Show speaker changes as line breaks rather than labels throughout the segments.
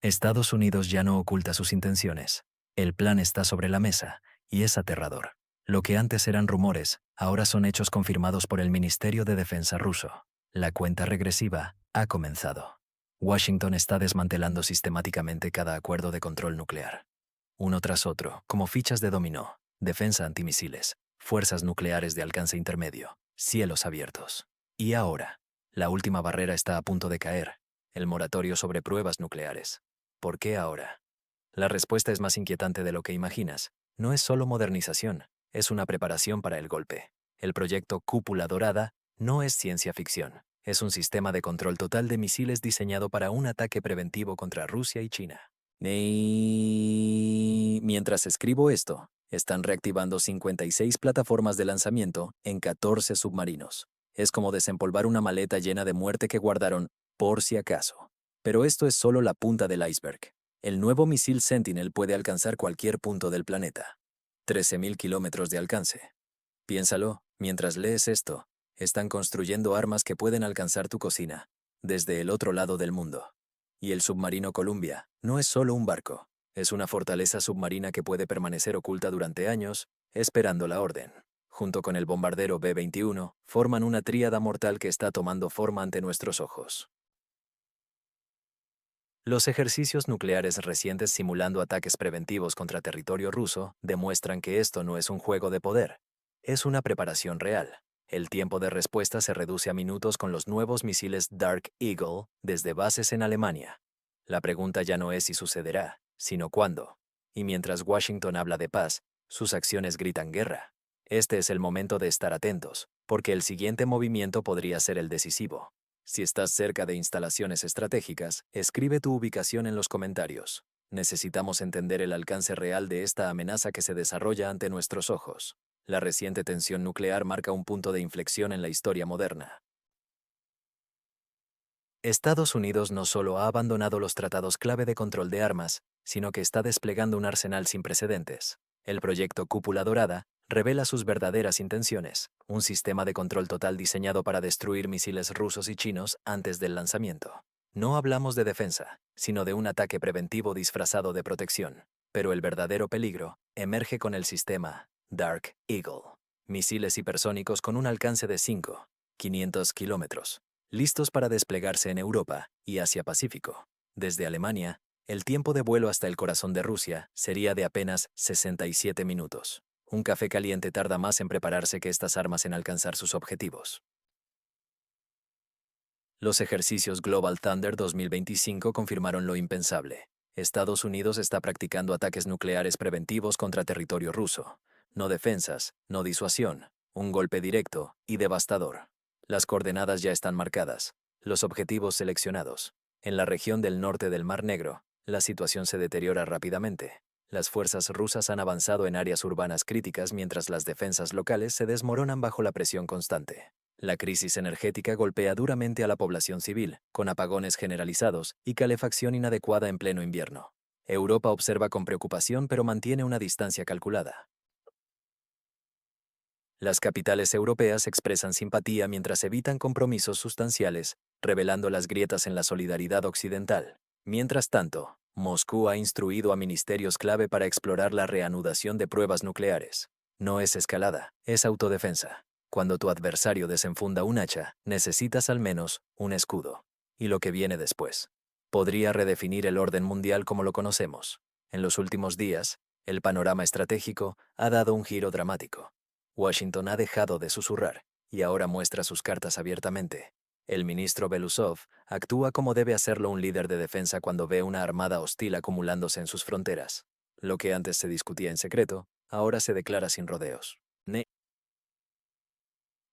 Estados Unidos ya no oculta sus intenciones. El plan está sobre la mesa, y es aterrador. Lo que antes eran rumores, ahora son hechos confirmados por el Ministerio de Defensa ruso. La cuenta regresiva ha comenzado. Washington está desmantelando sistemáticamente cada acuerdo de control nuclear. Uno tras otro, como fichas de dominó, defensa antimisiles, fuerzas nucleares de alcance intermedio, cielos abiertos. Y ahora, la última barrera está a punto de caer, el moratorio sobre pruebas nucleares. ¿Por qué ahora? La respuesta es más inquietante de lo que imaginas. No es solo modernización, es una preparación para el golpe. El proyecto Cúpula Dorada no es ciencia ficción. Es un sistema de control total de misiles diseñado para un ataque preventivo contra Rusia y China. Y mientras escribo esto, están reactivando 56 plataformas de lanzamiento en 14 submarinos. Es como desempolvar una maleta llena de muerte que guardaron por si acaso. Pero esto es solo la punta del iceberg. El nuevo misil Sentinel puede alcanzar cualquier punto del planeta. 13.000 kilómetros de alcance. Piénsalo, mientras lees esto, están construyendo armas que pueden alcanzar tu cocina, desde el otro lado del mundo. Y el submarino Columbia no es solo un barco, es una fortaleza submarina que puede permanecer oculta durante años, esperando la orden. Junto con el bombardero B-21, forman una tríada mortal que está tomando forma ante nuestros ojos. Los ejercicios nucleares recientes simulando ataques preventivos contra territorio ruso demuestran que esto no es un juego de poder, es una preparación real. El tiempo de respuesta se reduce a minutos con los nuevos misiles Dark Eagle desde bases en Alemania. La pregunta ya no es si sucederá, sino cuándo. Y mientras Washington habla de paz, sus acciones gritan guerra. Este es el momento de estar atentos, porque el siguiente movimiento podría ser el decisivo. Si estás cerca de instalaciones estratégicas, escribe tu ubicación en los comentarios. Necesitamos entender el alcance real de esta amenaza que se desarrolla ante nuestros ojos. La reciente tensión nuclear marca un punto de inflexión en la historia moderna. Estados Unidos no solo ha abandonado los tratados clave de control de armas, sino que está desplegando un arsenal sin precedentes. El proyecto Cúpula Dorada revela sus verdaderas intenciones, un sistema de control total diseñado para destruir misiles rusos y chinos antes del lanzamiento. No hablamos de defensa, sino de un ataque preventivo disfrazado de protección. Pero el verdadero peligro emerge con el sistema Dark Eagle. Misiles hipersónicos con un alcance de 5.500 kilómetros, listos para desplegarse en Europa y Asia-Pacífico. Desde Alemania, el tiempo de vuelo hasta el corazón de Rusia sería de apenas 67 minutos. Un café caliente tarda más en prepararse que estas armas en alcanzar sus objetivos. Los ejercicios Global Thunder 2025 confirmaron lo impensable. Estados Unidos está practicando ataques nucleares preventivos contra territorio ruso. No defensas, no disuasión, un golpe directo y devastador. Las coordenadas ya están marcadas, los objetivos seleccionados. En la región del norte del Mar Negro, la situación se deteriora rápidamente. Las fuerzas rusas han avanzado en áreas urbanas críticas mientras las defensas locales se desmoronan bajo la presión constante. La crisis energética golpea duramente a la población civil, con apagones generalizados y calefacción inadecuada en pleno invierno. Europa observa con preocupación pero mantiene una distancia calculada. Las capitales europeas expresan simpatía mientras evitan compromisos sustanciales, revelando las grietas en la solidaridad occidental. Mientras tanto, Moscú ha instruido a ministerios clave para explorar la reanudación de pruebas nucleares. No es escalada, es autodefensa. Cuando tu adversario desenfunda un hacha, necesitas al menos un escudo. Y lo que viene después podría redefinir el orden mundial como lo conocemos. En los últimos días, el panorama estratégico ha dado un giro dramático. Washington ha dejado de susurrar y ahora muestra sus cartas abiertamente. El ministro Belousov actúa como debe hacerlo un líder de defensa cuando ve una armada hostil acumulándose en sus fronteras. Lo que antes se discutía en secreto, ahora se declara sin rodeos.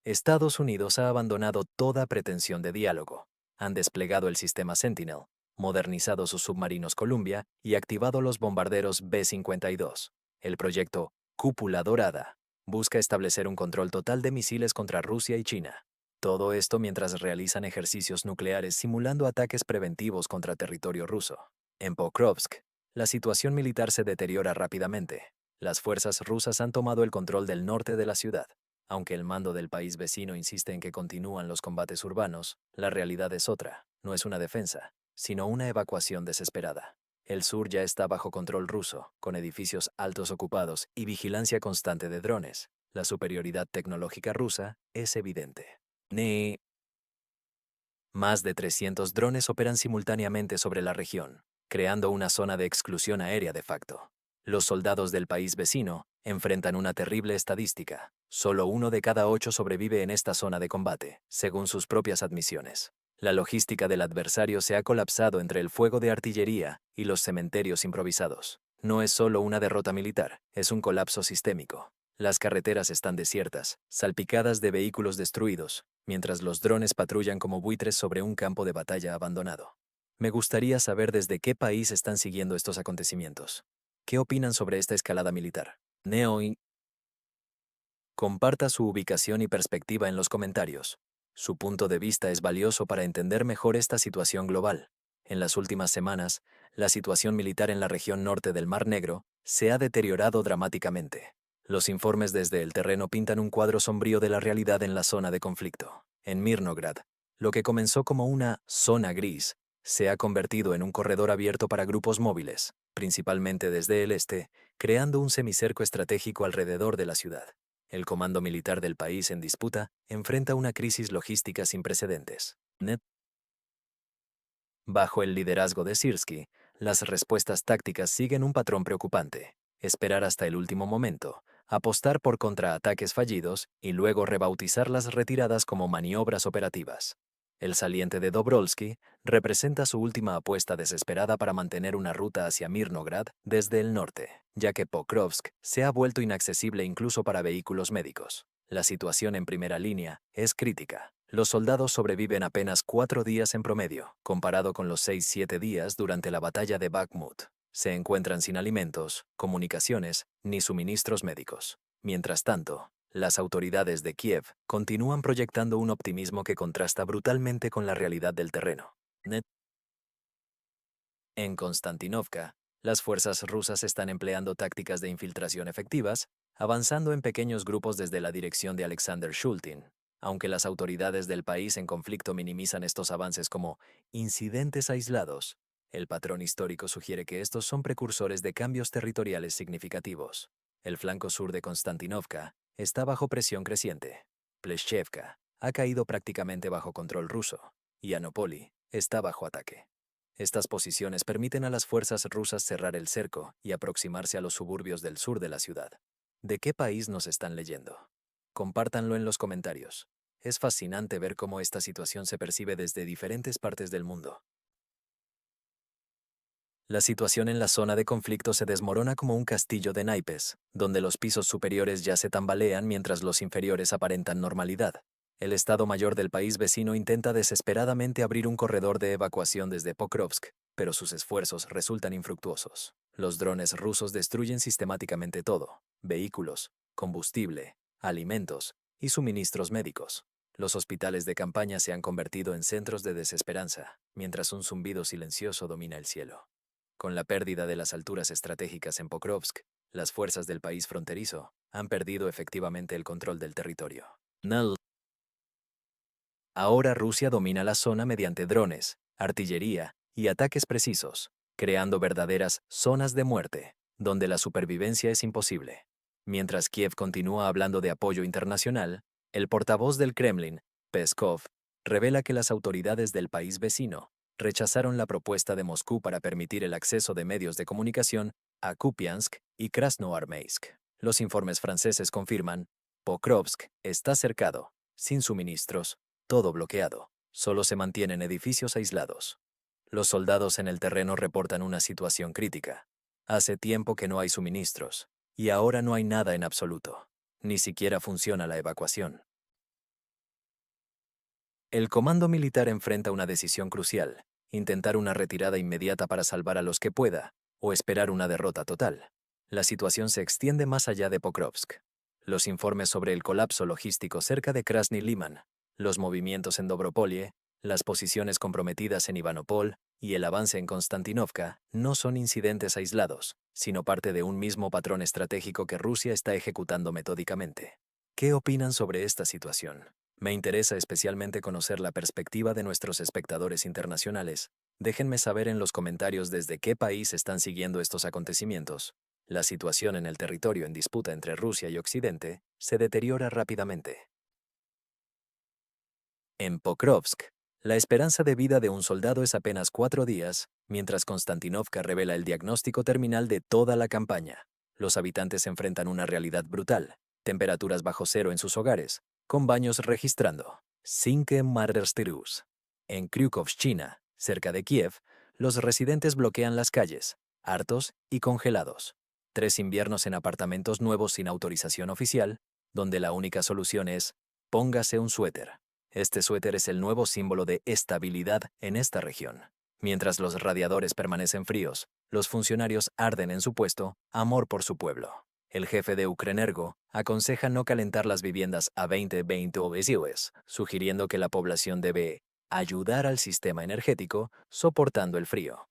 Estados Unidos ha abandonado toda pretensión de diálogo. Han desplegado el sistema Sentinel, modernizado sus submarinos Columbia y activado los bombarderos B-52. El proyecto Cúpula Dorada busca establecer un control total de misiles contra Rusia y China. Todo esto mientras realizan ejercicios nucleares simulando ataques preventivos contra territorio ruso. En Pokrovsk, la situación militar se deteriora rápidamente. Las fuerzas rusas han tomado el control del norte de la ciudad. Aunque el mando del país vecino insiste en que continúan los combates urbanos, la realidad es otra, no es una defensa, sino una evacuación desesperada. El sur ya está bajo control ruso, con edificios altos ocupados y vigilancia constante de drones. La superioridad tecnológica rusa es evidente. Ni más de 300 drones operan simultáneamente sobre la región, creando una zona de exclusión aérea de facto. Los soldados del país vecino enfrentan una terrible estadística. Solo 1 de cada 8 sobrevive en esta zona de combate, según sus propias admisiones. La logística del adversario se ha colapsado entre el fuego de artillería y los cementerios improvisados. No es solo una derrota militar, es un colapso sistémico. Las carreteras están desiertas, salpicadas de vehículos destruidos, mientras los drones patrullan como buitres sobre un campo de batalla abandonado. Me gustaría saber desde qué país están siguiendo estos acontecimientos. ¿Qué opinan sobre esta escalada militar? Comparta su ubicación y perspectiva en los comentarios. Su punto de vista es valioso para entender mejor esta situación global. En las últimas semanas, la situación militar en la región norte del Mar Negro se ha deteriorado dramáticamente. Los informes desde el terreno pintan un cuadro sombrío de la realidad en la zona de conflicto. En Mirnograd, lo que comenzó como una zona gris se ha convertido en un corredor abierto para grupos móviles, principalmente desde el este, creando un semicerco estratégico alrededor de la ciudad. El comando militar del país en disputa enfrenta una crisis logística sin precedentes. Bajo el liderazgo de Sirski, las respuestas tácticas siguen un patrón preocupante: esperar hasta el último momento, apostar por contraataques fallidos y luego rebautizar las retiradas como maniobras operativas. El saliente de Dobrolski representa su última apuesta desesperada para mantener una ruta hacia Mirnograd desde el norte, ya que Pokrovsk se ha vuelto inaccesible incluso para vehículos médicos. La situación en primera línea es crítica. Los soldados sobreviven apenas 4 días en promedio, comparado con los 6-7 días durante la batalla de Bakhmut. Se encuentran sin alimentos, comunicaciones ni suministros médicos. Mientras tanto, las autoridades de Kiev continúan proyectando un optimismo que contrasta brutalmente con la realidad del terreno. En Konstantinovka, las fuerzas rusas están empleando tácticas de infiltración efectivas, avanzando en pequeños grupos desde la dirección de Alexander Shultin. Aunque las autoridades del país en conflicto minimizan estos avances como incidentes aislados, el patrón histórico sugiere que estos son precursores de cambios territoriales significativos. El flanco sur de Konstantinovka está bajo presión creciente. Pleshchevka ha caído prácticamente bajo control ruso, y Anopoli está bajo ataque. Estas posiciones permiten a las fuerzas rusas cerrar el cerco y aproximarse a los suburbios del sur de la ciudad. ¿De qué país nos están leyendo? Compártanlo en los comentarios. Es fascinante ver cómo esta situación se percibe desde diferentes partes del mundo. La situación en la zona de conflicto se desmorona como un castillo de naipes, donde los pisos superiores ya se tambalean mientras los inferiores aparentan normalidad. El Estado Mayor del país vecino intenta desesperadamente abrir un corredor de evacuación desde Pokrovsk, pero sus esfuerzos resultan infructuosos. Los drones rusos destruyen sistemáticamente todo: vehículos, combustible, alimentos y suministros médicos. Los hospitales de campaña se han convertido en centros de desesperanza, mientras un zumbido silencioso domina el cielo. Con la pérdida de las alturas estratégicas en Pokrovsk, las fuerzas del país fronterizo han perdido efectivamente el control del territorio. Ahora Rusia domina la zona mediante drones, artillería y ataques precisos, creando verdaderas zonas de muerte, donde la supervivencia es imposible. Mientras Kiev continúa hablando de apoyo internacional, el portavoz del Kremlin, Peskov, revela que las autoridades del país vecino rechazaron la propuesta de Moscú para permitir el acceso de medios de comunicación a Kupiansk y Krasnoarmeysk. Los informes franceses confirman: Pokrovsk está cercado, sin suministros, todo bloqueado. Solo se mantienen edificios aislados. Los soldados en el terreno reportan una situación crítica. Hace tiempo que no hay suministros, y ahora no hay nada en absoluto. Ni siquiera funciona la evacuación. El comando militar enfrenta una decisión crucial: intentar una retirada inmediata para salvar a los que pueda, o esperar una derrota total. La situación se extiende más allá de Pokrovsk. Los informes sobre el colapso logístico cerca de Krasny Liman, los movimientos en Dobropolie, las posiciones comprometidas en Ivanopol y el avance en Konstantinovka no son incidentes aislados, sino parte de un mismo patrón estratégico que Rusia está ejecutando metódicamente. ¿Qué opinan sobre esta situación? Me interesa especialmente conocer la perspectiva de nuestros espectadores internacionales, Déjenme saber en los comentarios desde qué país están siguiendo estos acontecimientos. La situación en el territorio en disputa entre Rusia y Occidente se deteriora rápidamente. En Pokrovsk, la esperanza de vida de un soldado es apenas 4 días, mientras Konstantinovka revela el diagnóstico terminal de toda la campaña. Los habitantes enfrentan una realidad brutal, temperaturas bajo cero en sus hogares, con baños registrando 5 Mardersterus. En Kryukovshchina, cerca de Kiev, los residentes bloquean las calles, hartos y congelados. 3 inviernos en apartamentos nuevos sin autorización oficial, donde la única solución es póngase un suéter. Este suéter es el nuevo símbolo de estabilidad en esta región. Mientras los radiadores permanecen fríos, los funcionarios arden en su puesto, amor por su pueblo. El jefe de Ukrenergo aconseja no calentar las viviendas a 20 obesives, sugiriendo que la población debe ayudar al sistema energético soportando el frío.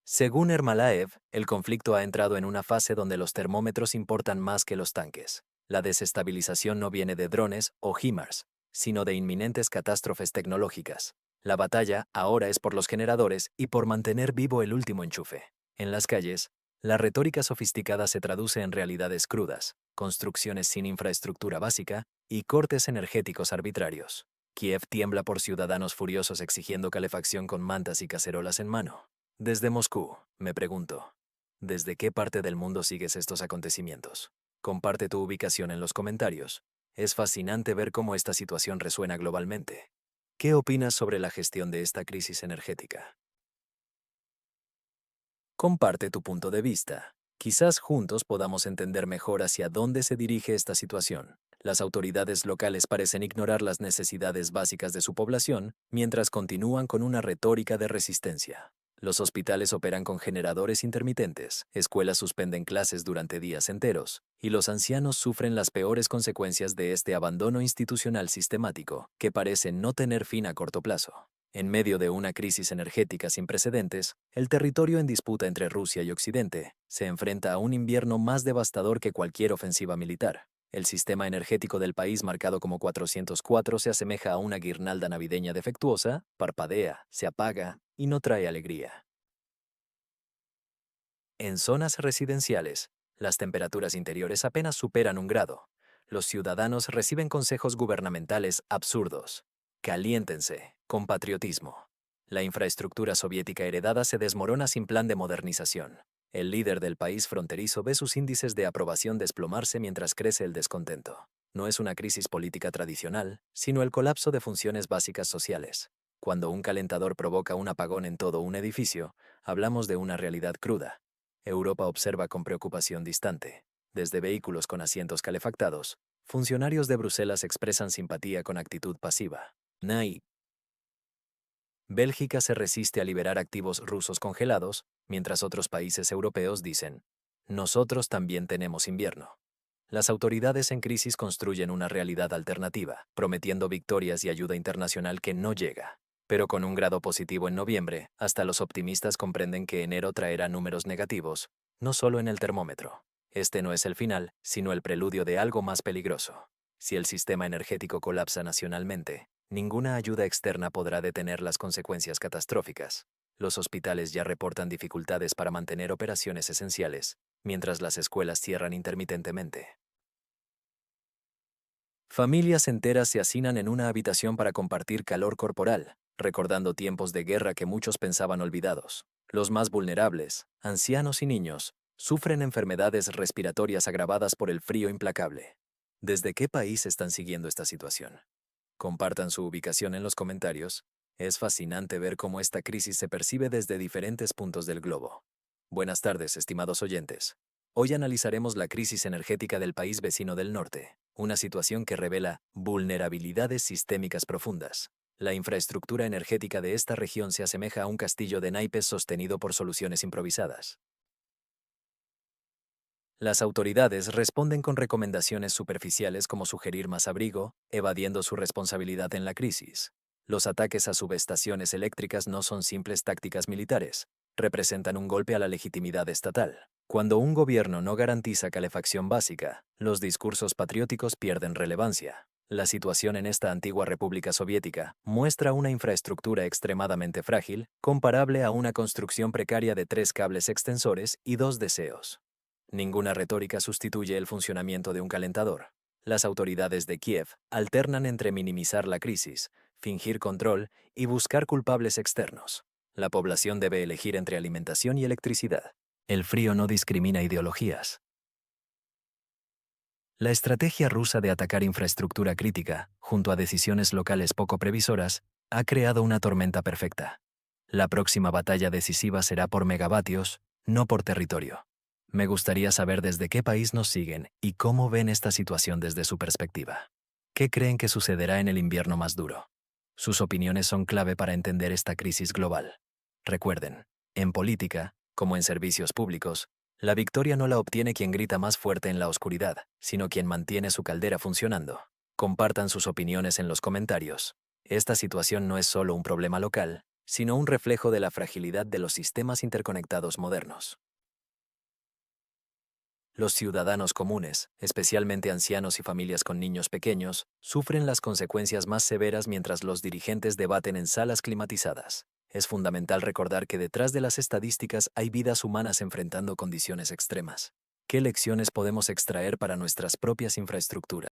Según Ermalaev, el conflicto ha entrado en una fase donde los termómetros importan más que los tanques. La desestabilización no viene de drones o HIMARS, sino de inminentes catástrofes tecnológicas. La batalla ahora es por los generadores y por mantener vivo el último enchufe. En las calles, la retórica sofisticada se traduce en realidades crudas, construcciones sin infraestructura básica y cortes energéticos arbitrarios. Kiev tiembla por ciudadanos furiosos exigiendo calefacción con mantas y cacerolas en mano. Desde Moscú, me pregunto, ¿desde qué parte del mundo sigues estos acontecimientos? Comparte tu ubicación en los comentarios. Es fascinante ver cómo esta situación resuena globalmente. ¿Qué opinas sobre la gestión de esta crisis energética? Comparte tu punto de vista. Quizás juntos podamos entender mejor hacia dónde se dirige esta situación. Las autoridades locales parecen ignorar las necesidades básicas de su población mientras continúan con una retórica de resistencia. Los hospitales operan con generadores intermitentes, escuelas suspenden clases durante días enteros, y los ancianos sufren las peores consecuencias de este abandono institucional sistemático, que parece no tener fin a corto plazo. En medio de una crisis energética sin precedentes, el territorio en disputa entre Rusia y Occidente se enfrenta a un invierno más devastador que cualquier ofensiva militar. El sistema energético del país, marcado como 404, se asemeja a una guirnalda navideña defectuosa, parpadea, se apaga y no trae alegría. En zonas residenciales, las temperaturas interiores apenas superan 1 grado. Los ciudadanos reciben consejos gubernamentales absurdos. Caliéntense, con patriotismo. La infraestructura soviética heredada se desmorona sin plan de modernización. El líder del país fronterizo ve sus índices de aprobación desplomarse mientras crece el descontento. No es una crisis política tradicional, sino el colapso de funciones básicas sociales. Cuando un calentador provoca un apagón en todo un edificio, hablamos de una realidad cruda. Europa observa con preocupación distante. Desde vehículos con asientos calefactados, funcionarios de Bruselas expresan simpatía con actitud pasiva. NAI. Bélgica se resiste a liberar activos rusos congelados, mientras otros países europeos dicen, nosotros también tenemos invierno. Las autoridades en crisis construyen una realidad alternativa, prometiendo victorias y ayuda internacional que no llega. Pero con 1 grado positivo en noviembre, hasta los optimistas comprenden que enero traerá números negativos, no solo en el termómetro. Este no es el final, sino el preludio de algo más peligroso. Si el sistema energético colapsa nacionalmente, ninguna ayuda externa podrá detener las consecuencias catastróficas. Los hospitales ya reportan dificultades para mantener operaciones esenciales, mientras las escuelas cierran intermitentemente. Familias enteras se hacinan en una habitación para compartir calor corporal, recordando tiempos de guerra que muchos pensaban olvidados. Los más vulnerables, ancianos y niños, sufren enfermedades respiratorias agravadas por el frío implacable. ¿Desde qué país están siguiendo esta situación? Compartan su ubicación en los comentarios. Es fascinante ver cómo esta crisis se percibe desde diferentes puntos del globo. Buenas tardes, estimados oyentes. Hoy analizaremos la crisis energética del país vecino del norte, una situación que revela vulnerabilidades sistémicas profundas. La infraestructura energética de esta región se asemeja a un castillo de naipes sostenido por soluciones improvisadas. Las autoridades responden con recomendaciones superficiales como sugerir más abrigo, evadiendo su responsabilidad en la crisis. Los ataques a subestaciones eléctricas no son simples tácticas militares, representan un golpe a la legitimidad estatal. Cuando un gobierno no garantiza calefacción básica, los discursos patrióticos pierden relevancia. La situación en esta antigua República Soviética muestra una infraestructura extremadamente frágil, comparable a una construcción precaria de 3 cables extensores y 2 deseos. Ninguna retórica sustituye el funcionamiento de un calentador. Las autoridades de Kiev alternan entre minimizar la crisis, fingir control y buscar culpables externos. La población debe elegir entre alimentación y electricidad. El frío no discrimina ideologías. La estrategia rusa de atacar infraestructura crítica, junto a decisiones locales poco previsoras, ha creado una tormenta perfecta. La próxima batalla decisiva será por megavatios, no por territorio. Me gustaría saber desde qué país nos siguen y cómo ven esta situación desde su perspectiva. ¿Qué creen que sucederá en el invierno más duro? Sus opiniones son clave para entender esta crisis global. Recuerden, en política, como en servicios públicos, la victoria no la obtiene quien grita más fuerte en la oscuridad, sino quien mantiene su caldera funcionando. Compartan sus opiniones en los comentarios. Esta situación no es solo un problema local, sino un reflejo de la fragilidad de los sistemas interconectados modernos. Los ciudadanos comunes, especialmente ancianos y familias con niños pequeños, sufren las consecuencias más severas mientras los dirigentes debaten en salas climatizadas. Es fundamental recordar que detrás de las estadísticas hay vidas humanas enfrentando condiciones extremas. ¿Qué lecciones podemos extraer para nuestras propias infraestructuras?